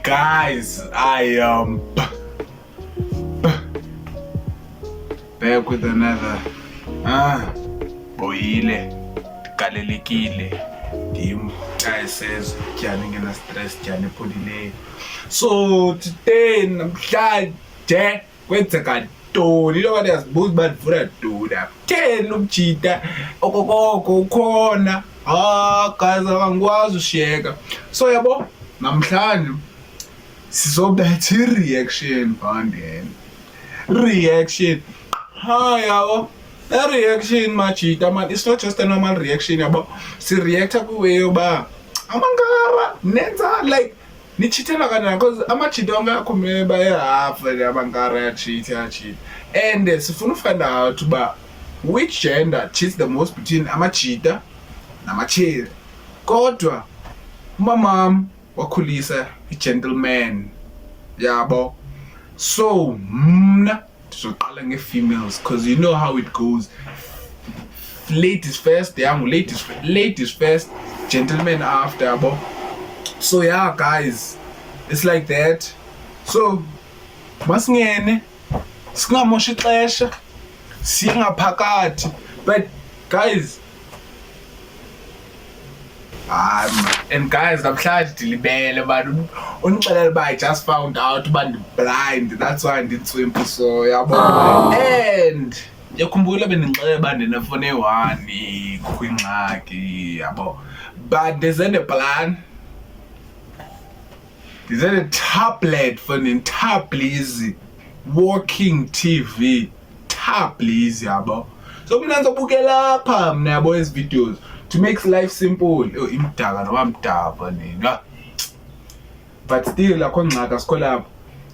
Guys, I am back with another boyile galelekile dim guys says tyani ngena stress tyani pholile. So today namhlanje kwenzeka ntoni lo kanti yazibuza uba ndivula ntoni akutheni umjita okokoko ukhona guys akangikwazi ushiyeka. So yabo namhlanje sizobetha i-reaction bandeni reaction yabo reaction majita man, it's not just a normal reaction yabo si-reacta kwiway yoba amangara nenza like nichithela kanjani because amajita onke akhumele bayehafa amangara yachitha and sifuna ufind out uba which gender cheats the most between amajita namacheri. Kodwa umamam wakhulisa i-gentleman yabo, so mna ndizoqala nge-females because you know how it goes, ladies first yangu, ladies first, gentlemen after yabo. So yeah guys, it's like that. So masingene singamoshi ixesha siye ngaphakathi, but guys and guys namhlanje ndilibele bantu undixelela uba I just found out uba ndi-blind, that's why ndintswimpu so yabo. And yakhumbula bendixelela uba ndinefone eyi-1 kukho ingxaki yabo, but there's a plan, there's a tablet for the tablet walking TV tablet yabo. So mna ndizobukela apha mna yabo ezi videos to make life simple. Imdaka noba mdaka nina, but still akho ngxaki asikho lapho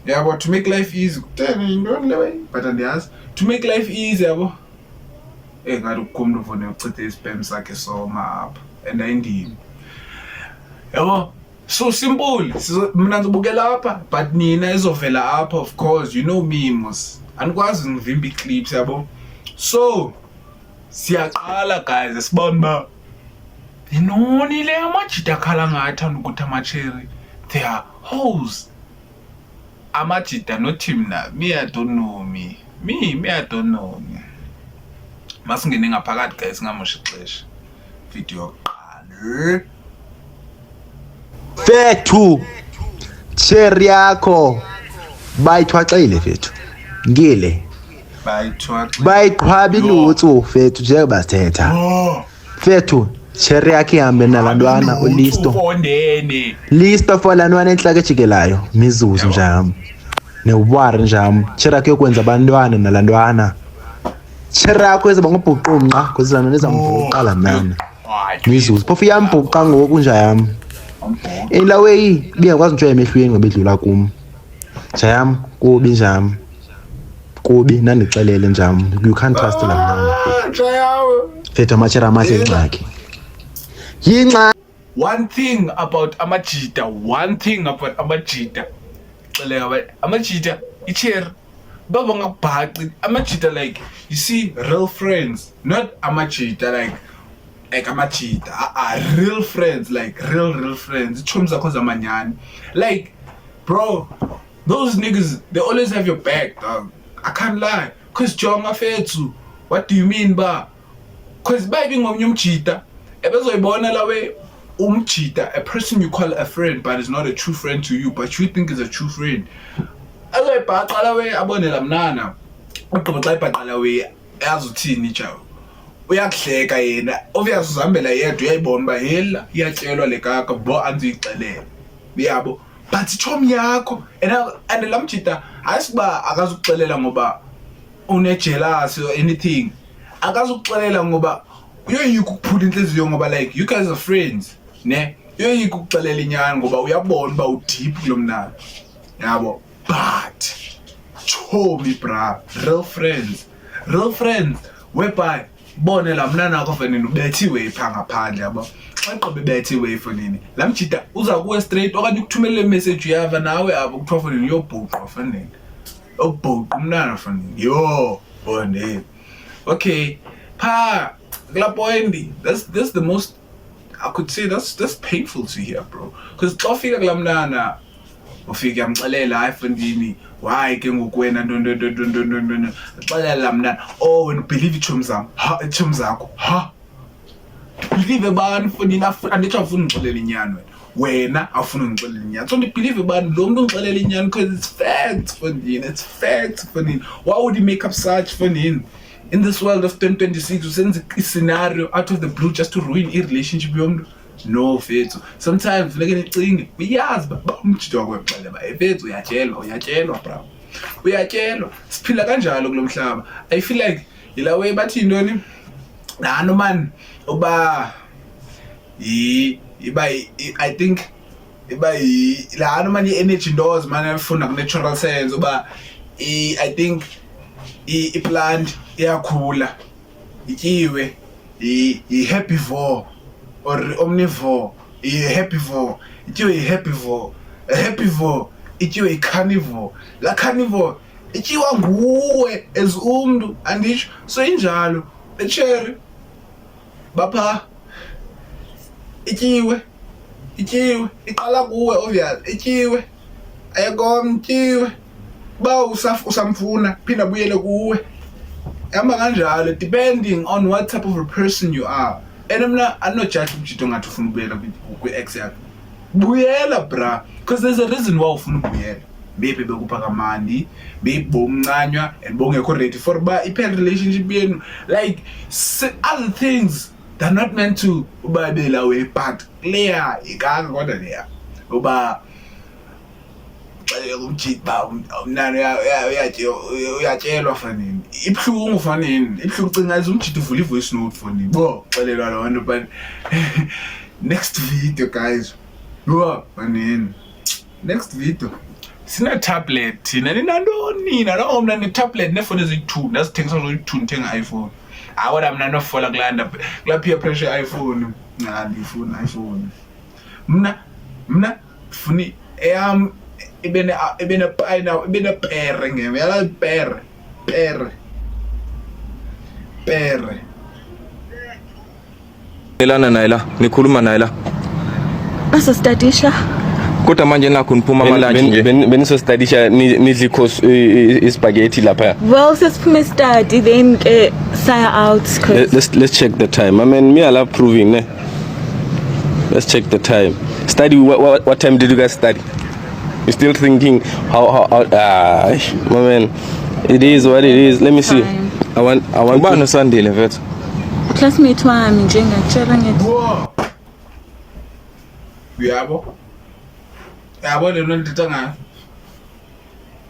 yabo, to make life easy but andiyazi to make life easy yabo. Ngathi ukukho umntu ufune uchithe ispam sakhe soma apha and ayindimi yabo. So simple, mna ndizobukela apha but nina izovela apha, of course you know me mos andikwazi ngivimba ii-clips yabo. So siyaqala guys, sibone uba yinoni le amajita akhala ngathanda ukuthi amacheri they are hoes. Amajita nothi mna me I don't know me I don't know me. Masingene ngaphakathi guys singamoshi ixesha video yokuqala. Fethu cherry yakho bayithwaxile fethu ngile bayiqhwaba iluthu fethu njengoba sithetha fethu cherry yakhe ihambe nalantwana listo for lantwana enhlaka ejikelayo mizuzu njam newari njam. Cherry yakhe yokwenza abantwana nalantwana, cherry yakho ezaba ngobhuqumqa kozizana nezamvuqala nana mizuzu phofu yambhuqa ngoku njayam elaweyi biyakwazi nje emehlweni ngobedlula kum njayam kubi njam kubi nandixelele njam you can't trust la mntana fethu amachera amahle ingxaki yingxa. One thing about amajita xeleka amajita icheri baba ngakubhaqi amajita, like you see real friends, not amajita like amajita real friends, like real friends, ichomi zakho zamanyani. Like bro, those niggas they always have your back dog, I can't lie. Cause jonga fethu, what do you mean ba? Cause baby ngomnye umjita ebezoyibona lawe umjita, a person you call a friend but is not a true friend to you but you think is a true friend, azoyibhaqa lawe abone la mnana ugqiba xa ibhaqa lawe azuthini chawo uyakuhleka yena obvious uzihambela yedwa uyayibona uba hela iyatyelwa le kaka bo andiyixelele yabo. But ichomi yakho and la mjita ayisiba akazukuxelela ngoba unejealousy or anything, akazukuxelela ngoba uyoyika ukuphula inhliziyo ngoba like you guys are friends ne, uyoyika ukuxelela inyani ngoba uyabona uba udeep kulo mnana yabo. But chomi bra, real friends whereby bone la mnana akho fanele ubethiwe pha ngaphandle yabo. Xa qobe bethiwe fanele la mjita uza kuwe straight okanye ukuthumelela message yava nawe abo kuthiwa fanele uyobhuqa fanele ubhuqa umnana fanele yo bone. Okay pha kula point that's the most I could say that's painful to hear bro, because xa ufika kula mnana ufike yamxelela hayi mfondini why ke ngokwena ndo xelela mna oh wena believe ichomi zam ha ichomi zakho ha believe bani mfondini anditsho afuna ngixelela inyani wena afuna ngixelela inyani so ndibelieve bani lo muntu ngixelela inyani because it's facts mfondini it's facts mfondini why would he make up such mfondini in this world of 2026 usenza i-scenario out of the blue just to ruin i-relationship yomntu no fethu sometimes funeke nicinge uyazi ba umjito wakho exele ba fethu uyatshelwa bro uyatshelwa siphila kanjalo kulomhlaba I feel like ila way bathi intoni nano man uba iba I think iba lano man i-energy doors man afuna ku-natural sense uba I think i-plant iyakhula ityiwe i-herbivore or omnivore i-herbivore ityiwe i-herbivore a-herbivore ityiwe i-carnivore la carnivore ityiwa nguwe as umntu anditsho so injalo le-cherry bapha ityiwe iqala kuwe obvious ityiwe ayikom ityiwe ba usamfuna phinda buyele kuwe hamba kanjalo depending on what type of a person you are and mna anojudge umjito ngathi ufuna ubuyela kwi-ex yakho buyela bra because there's a reason why ufuna ubuyela maybe bekupha kamandi maybe bomncanywa and bongekho ready for uba iphele relationship yenu like other things they're not meant to uba bela way but clear ikanga kodwa leya uba umjita umnani uyatshelwa fanini ibhlungu fanini ibhlungu cinga umjita uvula ivoice note fanini bo xelelwa lo nto but next video guys bo fanini next video sina tablet thina ninantoni nalo mna ne tablet nefoni eziyi2 ndazithengisa zoyi2 ndithenga iPhone awona mna nofola kulanda kula peer pressure iPhone ndifuna iPhone mna funi ibene pere ngeme yala pere elana naila nikhuluma naila basostadisha kodwa manje nakho niphuma amalanje nje benisostadisha nidli ispaghetti lapha well sesiphume study then ke saya out let's check the time I mean me I love proving ne let's check the time study what time did you guys study you still thinking how my man it is what it is let me see I want ubani Sandile mfethu classmate wami nje ngakutshela ngithi uyabo lento ndithetha ngayo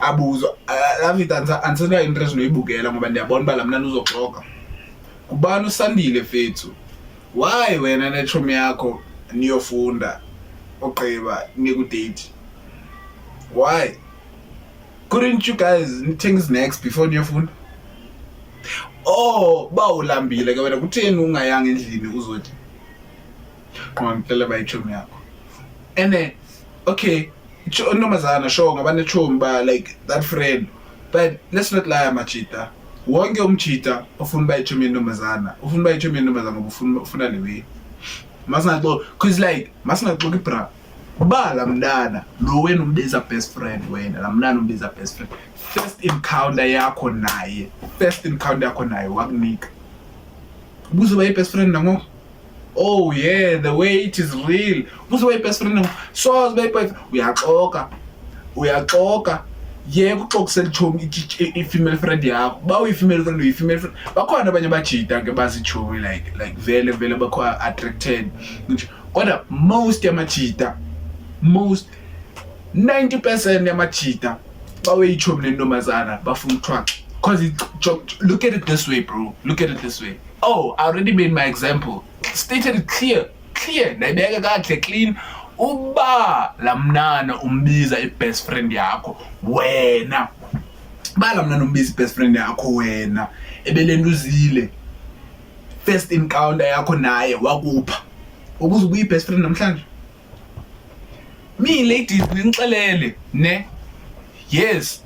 abuzwa lavita ansina interest noyibukela ngoba ndiyabona uba lamnani uzoxoka kubani uSandile fethu why wena nechomi yakho niyofunda ogqiba nikudate why couldn't you guys things next before niyofunda ba ulambile ke wena kutheni ungayanga endlini uzothi ngicela bayichomi yakho ene okay intombazana sure ngabanechomi ba like that friend but let's not lie machita wonke umchita ufuna bayichomi intombazana ufuna bayichomi intombazana ngoba ufuna lewe masinaxo cause like masinaxoka ibra ba lamndana lo wena umbeza best friend wena lamndana umbeza best friend first encounter yakho naye wakunika ubuzo bayi best friend nango oh yeah the way it is real ubuzo bayi best friend nango so bayi uyaxoka yeke uxoxisela ichomi i-female friend yakho ba uyi-female friend bakhona abanye bajita ke bazichomi like vele bakho attracted kodwa most 90% yamachita baweyichomi nentombazana bafuna uthwaxa because look at it this way bro I already made my example stated it clear ndayibeka kahle clean uba lamnana umbiza i-best friend yakho wena ba lamnana umbiza i-best friend yakho wena ebelentuzile first encounter yakho naye wakupha ubuza ubuyi best friend namhlanje me ladies nixelele ne yes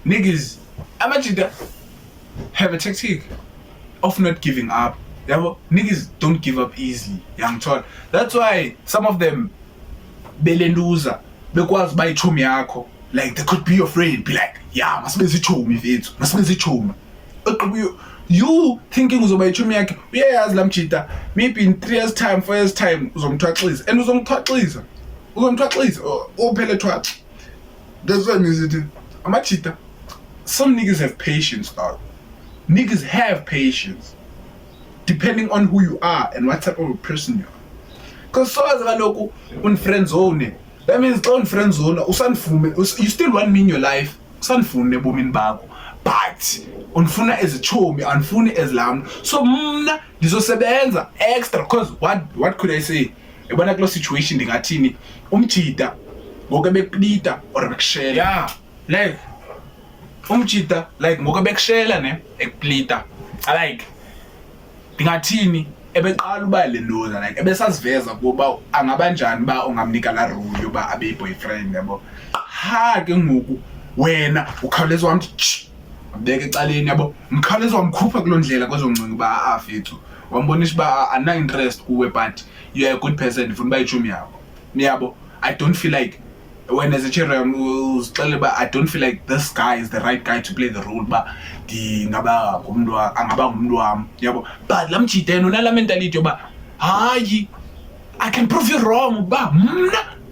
niggas amajida have a tactic of not giving up yabo niggas don't give up easily young child that's why some of them belenduza bekwazi uba ichomi yakho, like they could be your friend, be like, yeah, masibenze ichomi mfethu, masibenze ichomi. You thinking uzoba ichomi yakhe, uyayazi la mjita, maybe in 3 years time, 4 years time uzomthwaxisa, and uzomthwaxisa uphele thwaxa. That's why ngizithi amajita, some niggas have patience, dog. Niggas have patience depending on who you are and what type of a person you are. Because so as kaloku friend zone, that means on friend zone you still want me in your life, usanifune ebomini bakho, but unifuna as a chomi, unifune as lam. So mna ndizosebenza extra, because what could I say? Ebona kulo situation ndingathini umjita ngoke bekulita or bekushela. Yeah, like umjita like ngoke bekushela ne ekuplita. Like ndingathini ebeqala uba lendoda, like ebesaziveza kuba angabanjani ba ungamnika la rule yoba abe boyfriend yabo. Ha ke ngoku wena ukhawuleza wamthi ambeke ecaleni yabo, mkhawuleza wamkhupha kuloo ndlela kwezoncinga uba afethu wambonisa uba ana interest kuwe, but you are a good person, ndifuna uba ichomi yakho yabo. I don't feel like when as a cherry uzixelele uba I don't feel like this guy is the right guy to play the role uba angaba ngumntu wam yabo. But la mjita yena unala mentality yoba hayi, I can prove you wrong uba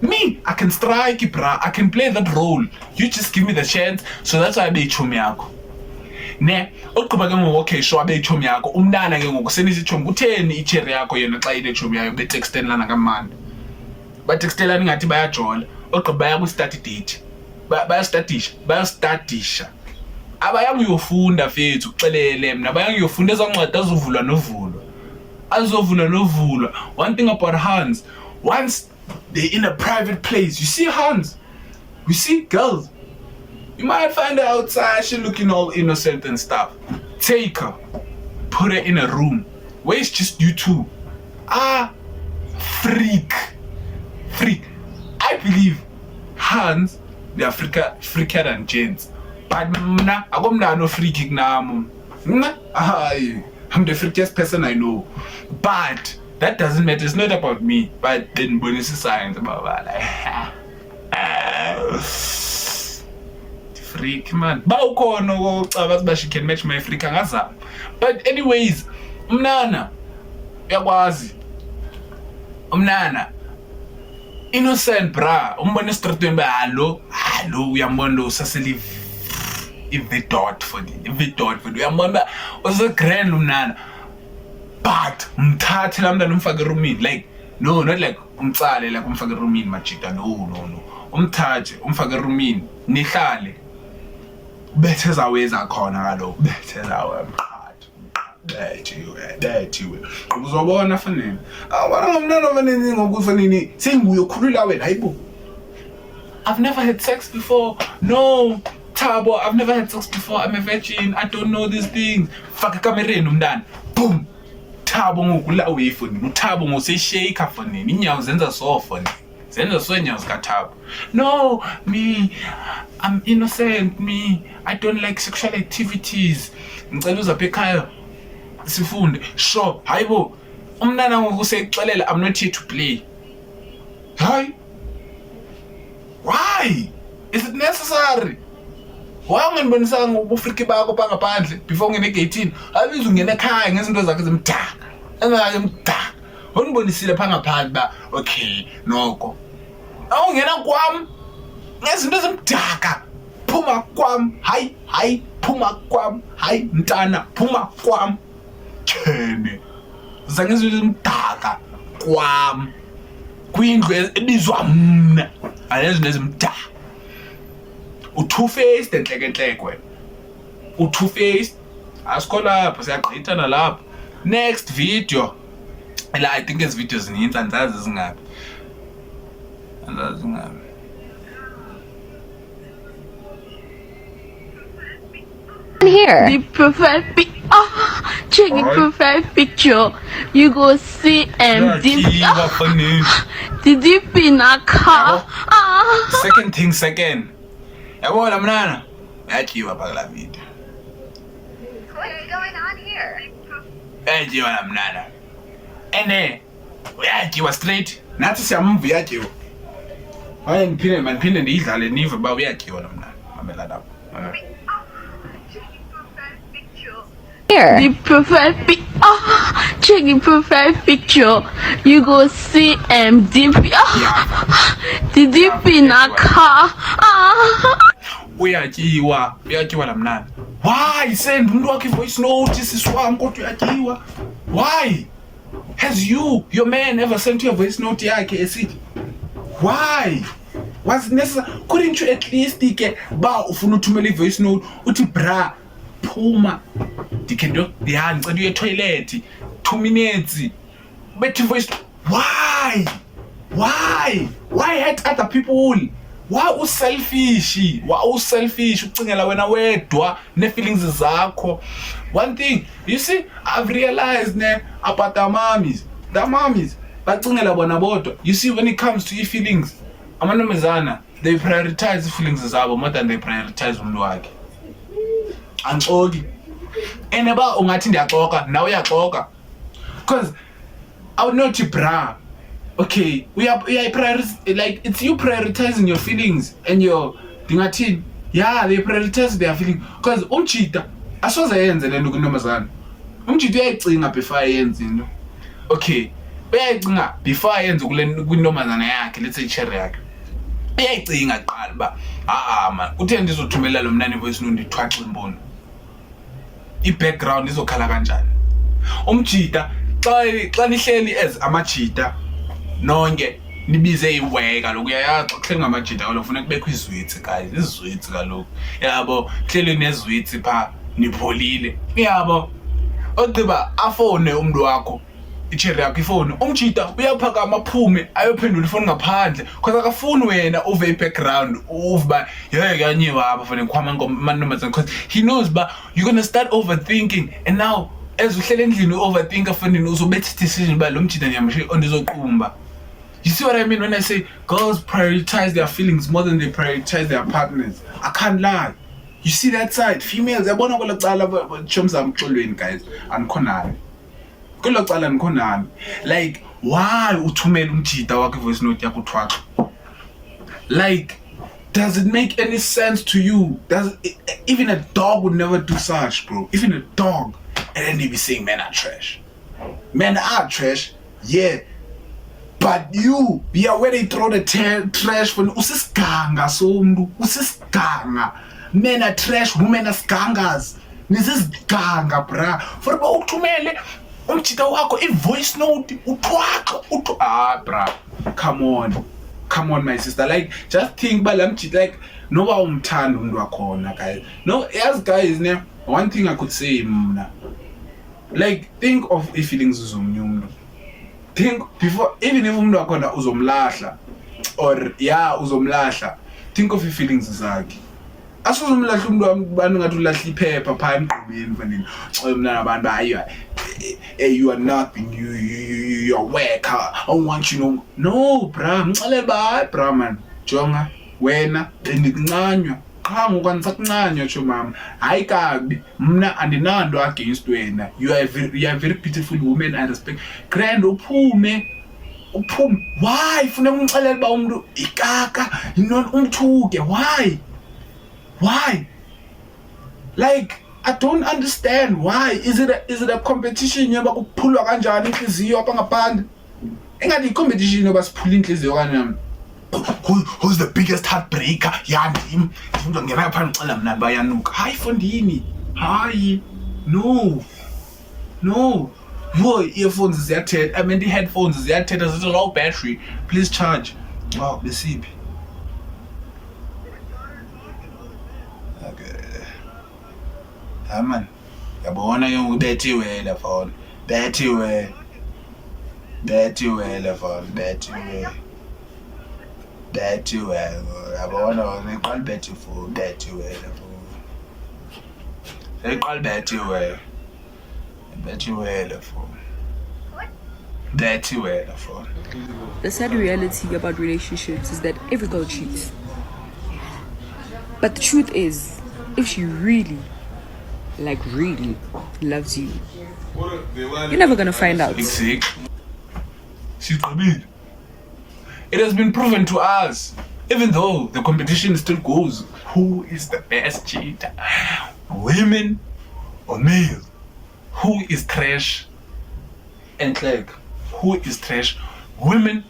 me I can strike bra, I can play that role, you just give me the chance. So that's why abe ichomi yakho ne ogqiba ke ngoku. Okay, sure, abe ichomi yakho umntana ke ngoku senisa ichomi. Kutheni icherry yakho yena xa ine ichomi yayo betextelana kamandi, batextelana ingathi bayajola, ogqiba baya ku-study date, bayastadisha. Abayanga uyofunda fethu, uxelele mna bayanga uyofunda ezancwadi azovulwa novulwa. One thing about Hans, once they're in a private place, you see Hans, you see girls, you might find her outside, she looking all innocent and stuff. Take her, put her in a room where it's just you two. Freak. I believe Hans, they are freakier than gents. But mna, akomna no freaky kunami. I'm the freakiest person I know. But that doesn't matter. It's not about me. But then bonus signs about like freak man. But she can match my freak angazama. But anyways, umnana uyakwazi. Umnana innocent bra, umbona estratweni ba hallo uyambona lo saseli ividot for uyambona ose grand umnana, but mthathe la mntana umfake erumini, like no, not like umcale like umfake erumini majita, no umthathe umfake erumini nihlale bethe zaweza khona kaloku bethe zawe bethiwe uzobona fanele abana ngomntana fanele ngokufanele senguye okhulula wena. Hayibo, I've never had sex before. No Thabo, I've never had sex before, I'm a virgin, I don't know these things. Faka kamereni umntana, boom, Thabo ngokula away fonini, uThabo ngoseshake fonini, inyawo zenza so fonini, zenza so inyawo zikaThabo. No, me, I'm innocent, me, I don't like sexual activities. Ngicela uzapha ekhaya sifunde. Sure, hayibo, umntana ngokusexelela I'm not here to play. Hi, why is it necessary? Why ungenibonisa ngobufriki bakho bangaphandle before ngene gate? Abiza ungena ekhaya ngezinto zakhe zemdaka, engake mdaka unibonisile pha ngaphandle ba okay noko awungena kwam ngezinto zemdaka, phuma kwam, hayi phuma kwam, hayi mntana phuma kwam, tshene zangezinto zemdaka kwam kwindlu ebizwa mna alezinto ezimdaka. U-two-faced enhlekenhlekwe, u-two-faced asikho lapho, siyagqithana lapho. Next video, la I think ezi videos zininzi, andizazi zingaphi. Here, the profile check the profile picture. You go see the deep in a car. Second thing second. Yabona mnana, yajiwa phakala video. What's going on here? Yajiwa la mnana. Ene, uyajiwa straight. Nathi siyamva yajiwa. hayi ndiphinde ndiyidlale nive uba uyatyiwa lo mna mamela lapho. Here. The profile check the profile picture. You go see DP. The DP in a car. Uyatyiwa la mnana. Why send umuntu wakhe voice note siswami kodwa uyatyiwa? Why? Has your man ever sent you a voice note yakhe esithi? Why? Was necessary? Couldn't you at least ke ba ufuna uthumela i-voice note uthi bra phuma ndikhe ndicela uye toilet 2 minutes bethi voice? Why hurt other people? Why selfish ucingela wena wedwa ne feelings zakho? One thing you see, I've realized about the mommies bacingela bona bodwa. You see, when it comes to your feelings, amantombazana they prioritize feelings zabo more than they prioritize umuntu wakhe. Angixoki eneba ungathi ndiyaxoka nawe uyaxoka, because I would not bra. Okay, we are like it's you prioritizing your feelings and your dingathini. Yeah, they prioritize their feelings because umchita asoze yenze lento kuntombazana. Umchita uyayicinga before yenze into. Okay, uyayicinga before yenze kuntombazana yakhe, let's say cherry yakhe. Uyayicinga qala ba man uthe ndizothumela lo mnani voice note ndithwaxa imbono. I-background izokhala kanjani? Umchita xa nihleli as amajita nonke nibize iweka lokhu uyayaxa kuhleli ngamajita kaloku ufuna kubekho izwitsi guys, izwitsi kaloku yabo kuhleli nezwitsi pha nipholile yabo odiba afone umuntu wakho icherry yakho ifone umjita uyaphakama aphume ayophendula ifone ngaphandle because akafuni wena uve i-background uvuba yeke kanyiwa apha fane ngikhwama ngomantombazana because he knows ba you're gonna start overthinking and now as uhlele endlini overthink afanele uzobetha decision ba lo mjita ndiyamshiya ondizoqumba. You see what I mean when I say girls prioritize their feelings more than they prioritize their partners? I can't lie. You see that side? Females, yabona kwelo cala choms amxolweni guys, anikhonani. Kwelo cala anikhonani. Like, why uthumela umjita wakhe voice note yakho uthwaxa? Like, does it make any sense to you? Even a dog would never do such, bro. Even a dog. And then they be saying men are trash. Men are trash, yeah. But you, yeah, where they throw the trash for usisganga somntu, usisganga. Men are trash, women are sgangas. Nisisganga, bra. For ba uthumele umjita wakho i-voice note uthwaxa bra. Come on my sister. Like, just think ba la mjita like noba umthanda umuntu wakhona guys. No, yes guys, one thing I could say mna. Like, think of feelings zomunye umuntu. Think before, even if umuntu wakhona uzomlahla or yeah uzomlahla, think of feelings zakhe. Asuzomlahla umuntu abantu ngathi ulahla iphepha pha emgqibeni mfaneni. Mna nabantu bayo you are nothing, you are work. I want you know. No bra, ngixelela ba bra man. Jonga wena bendincanywa. Qha ngokwanisa tsho mama. Hayi kabi, mna andinando against wena. You are a very beautiful woman, I respect. Grand uphume. Why? Funa ngixelela ba umuntu ikaka, umthuke. Why? Like, I don't understand why. Is it a competition yoba kuphulwa kanjani inhliziyo apha ngaphandle? Engathi i-competition yoba siphula inhliziyo kanjani? Who's the biggest heartbreaker? Yeah, ndim ngena pha ngixela mna bayanuka. Hayi fondini. Hayi. No. Boy, earphones ziyathetha. I mean the headphones ziyathetha zithi low battery. Please charge. Oh, besiphi. Okay. Man. Yabona ke ubethiwe la phone. Bethiwe la phone. Bethiwe. Yabona ngiqala bethiwe la phone. Ngiqala bethiwe la phone. Bethiwe la phone. The sad reality about relationships is that every girl cheats. But the truth is, if she really loves you, you're never gonna find out. She's It has been proven to us Even though the competition still goes, who is the best cheater? Women or male? Who is trash? And like, who is trash? Women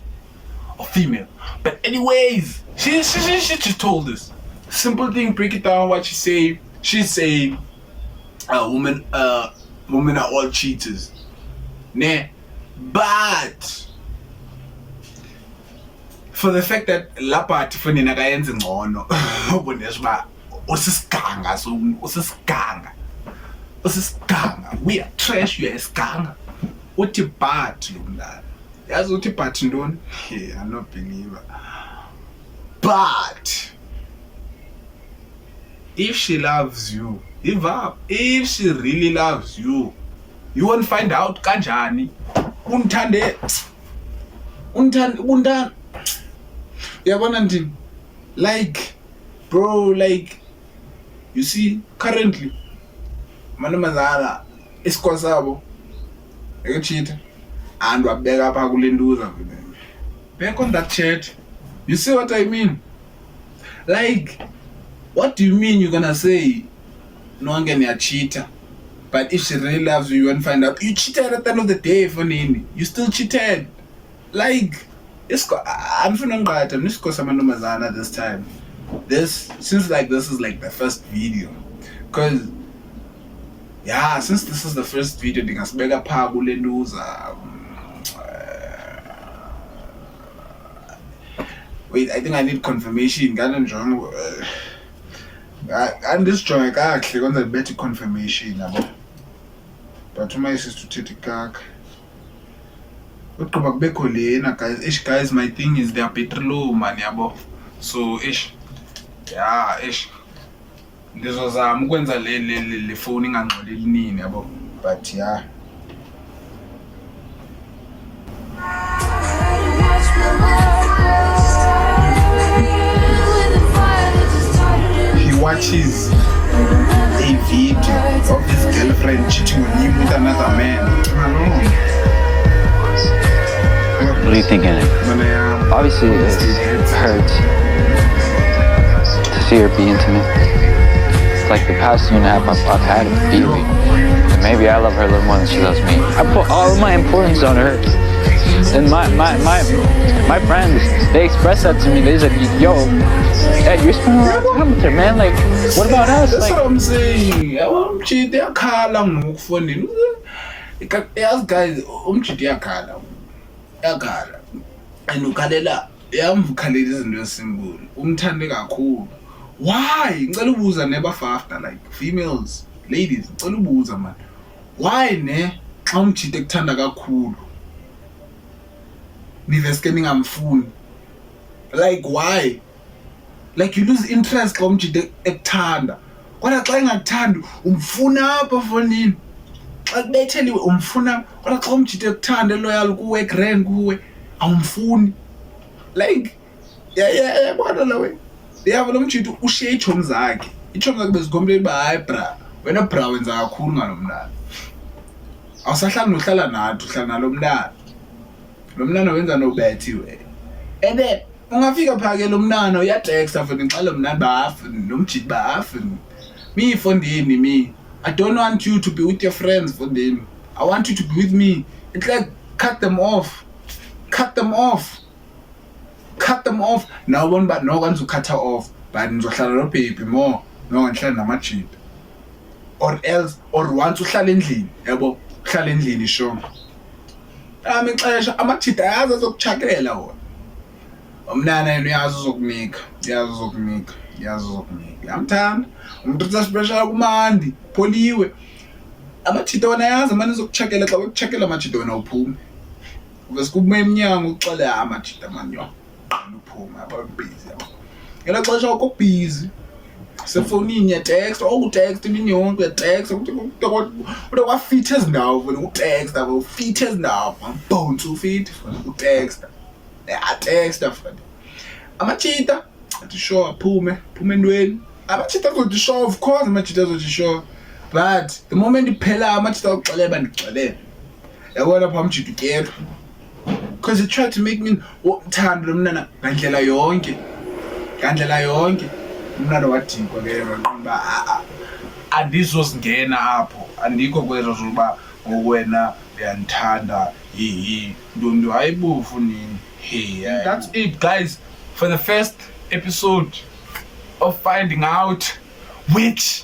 or female? But anyways, she just told us. Simple thing, break it down what she say. She's saying women are all cheaters. Nah. But for the fact that lapha tifuni nakayenza ngcono ubonisa ba usisiganga so usisiganga we are trash, you are isiganga uthi but lo mntana yazi uthi but ntoni I'm not believer. But if she loves you, if she really loves you, you won't find out kanjani untande yabona ndini, like bro, like you see currently mantombazana isikolo sabo ekucheater and wabeka apha kule nduza back on that chat. You see what I mean? Like, what do you mean you're gonna say no one can a cheater? But if she really loves you, you won't find out. You cheated at the end of the day, funny. You still cheated. Like, I'm feeling right. I'm just because I'm a this time. Since like this is like the first video. Cause yeah, since this is the first video, I think mega powerful news. Wait, I think I need confirmation. I'm just trying to actually want a better confirmation. But my sister to take back. What come back guys? Ish guys, my thing is they are petrol man yabo. So ish, yeah ish. This was mukwenza le phone ingangcoleli nini yabo. But yeah. He watches a video of his girlfriend cheating on him with another man. What are you thinking? Obviously, it hurts to see her be intimate. It's like the past year and a half I've had it feeling. And maybe I love her a little more than she loves me. I put all of my importance on her. And my friends, they expressed that to me. They said, yo, hey, you're spending a lot of time with her, man. Like, what about us? That's like, what I'm saying. Umchiti yakhala ngokufonini. Yes guys, umchiti yakhala. Yakhala. And ukhalela yamvukhalela izinto esimple. Umthande kakhulu. Why? Ngicela ubuza nebafafta like females, ladies, ngicela ubuza man. Why ne xa umchiti ekuthanda kakhulu? Niveske ningamfuni. Like why? Like you lose interest xa umchiti ekuthanda. Kodwa xa engakuthandi umfuna apha fonini. Xa kubetheliwe umfuna, kodwa xa umchiti ekuthanda loyal kuwe, grand kuwe, awumfuni. Like yeah bona la we. Yabo lo mchiti ushiye ichomi zakhe. Ichomi zakhe bezigombe ba hayi bra. Wena bra wenza kakhulu ngalomntana. Awusahlala nohlala nathi, uhlala nalomntana. Lo mntana wenza nobethi we. Ebe ungafika phake lo mntana uyatexa futhi ngixela mntana bafu nomjiti bafu. Me fondini me. I don't want you to be with your friends fondini. I want you to be with me. It's like cut them off. Cut them off. Cut them off. No one but no one to cut her off. But ngizohlala no baby more. No ngihlala namajita. Or else or once uhlala endlini, yabo, uhlala endlini sho. Ixesha amajita ayazi azokuchakela wona. Umnana yena uyazi uzokunika, yamthanda. Umuntu uthatha special kumandi, pholiwe. Amajita wona ayazi manje uzokuchakela xa ukuchakela amajita wena uphume. Uvese kubume eminyango uxola amajita manyo. Uphume apha busy yabo. Ngela xesha ukubusy. Sefonini ya text text imini yonke ya text uthi fit ezindawo wena utext abo fit ezindawo bone to fit utext text after amachita athi sure aphume endweni amachita azothi sure of course amachita azothi sure but the moment iphela amachita ukuxelela ndixelela yabona pha amjita ukero because he tried to make me uthando lomnana ngandlela yonke ngandlela yonke umntana wadikwa ke waqonda andizosingena apho andikho kwezo zokuba ngokwena uyandithanda ntombi hayibufu nini. Hey, that's it guys for the first episode of finding out which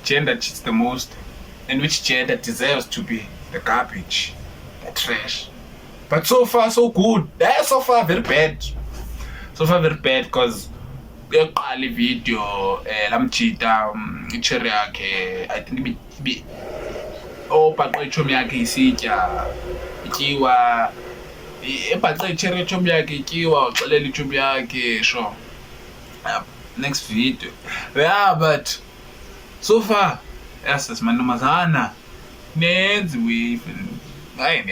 gender cheats the most and which gender deserves to be the garbage, the trash. But so far so good. So far very bad. So far very bad because uqala ivideo lamjita icherry yakhe I think obhaqe ichomi yakhe isitya ityiwa ebhaqe icherry ichomi yakhe ityiwa uxelela ichomi yakhe sure. Next video. Yeah, but so far mantombazana nenzi wave hayi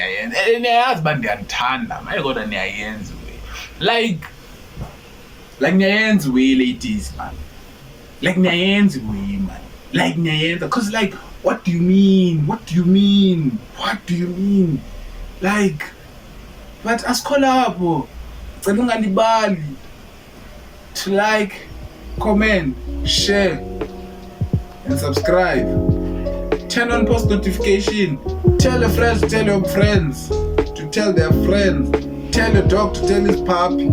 niyayazi uba ndiyanithanda maye kodwa niyayenza like niyayenza way ladies man, like niyayenza way man, like niyayenza because like what do you mean like but asikolapho cela ungalibali to like, comment, share and subscribe. Turn on post notification. Tell your friends to tell your friends to tell their friends. Tell your dog to tell his puppy.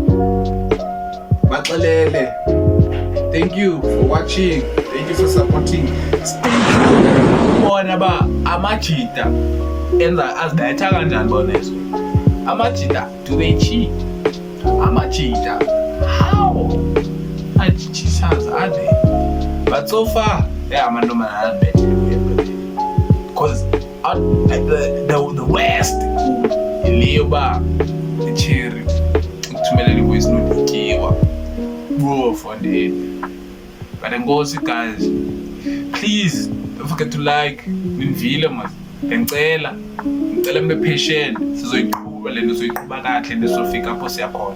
Baxelele. Thank you for watching. Thank you for supporting. Stay tuned. Bona ba amajita enza azidayetha kanjani bonezo. Amajita do they cheat? Amajita how? Jesus are they? But so far, yeah, amantombazana because the West ileyo ba icherry ukuthumelela ivoice note ikiwa bro for the but enkosi guys, please don't forget to like nivile mas ngicela mbe patient sizoyiqhuba lento sizoyiqhuba kahle nesofika apho siya khona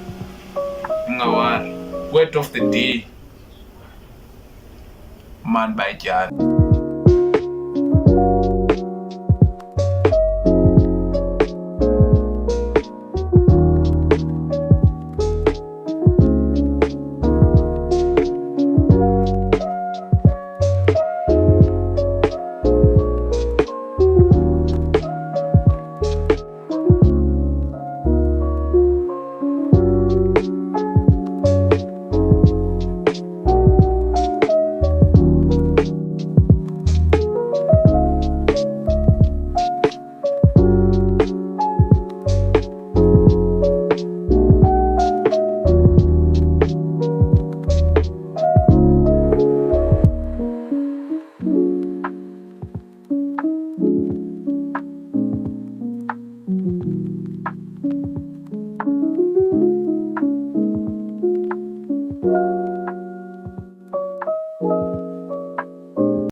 ngawari. Word of the day man by Jan.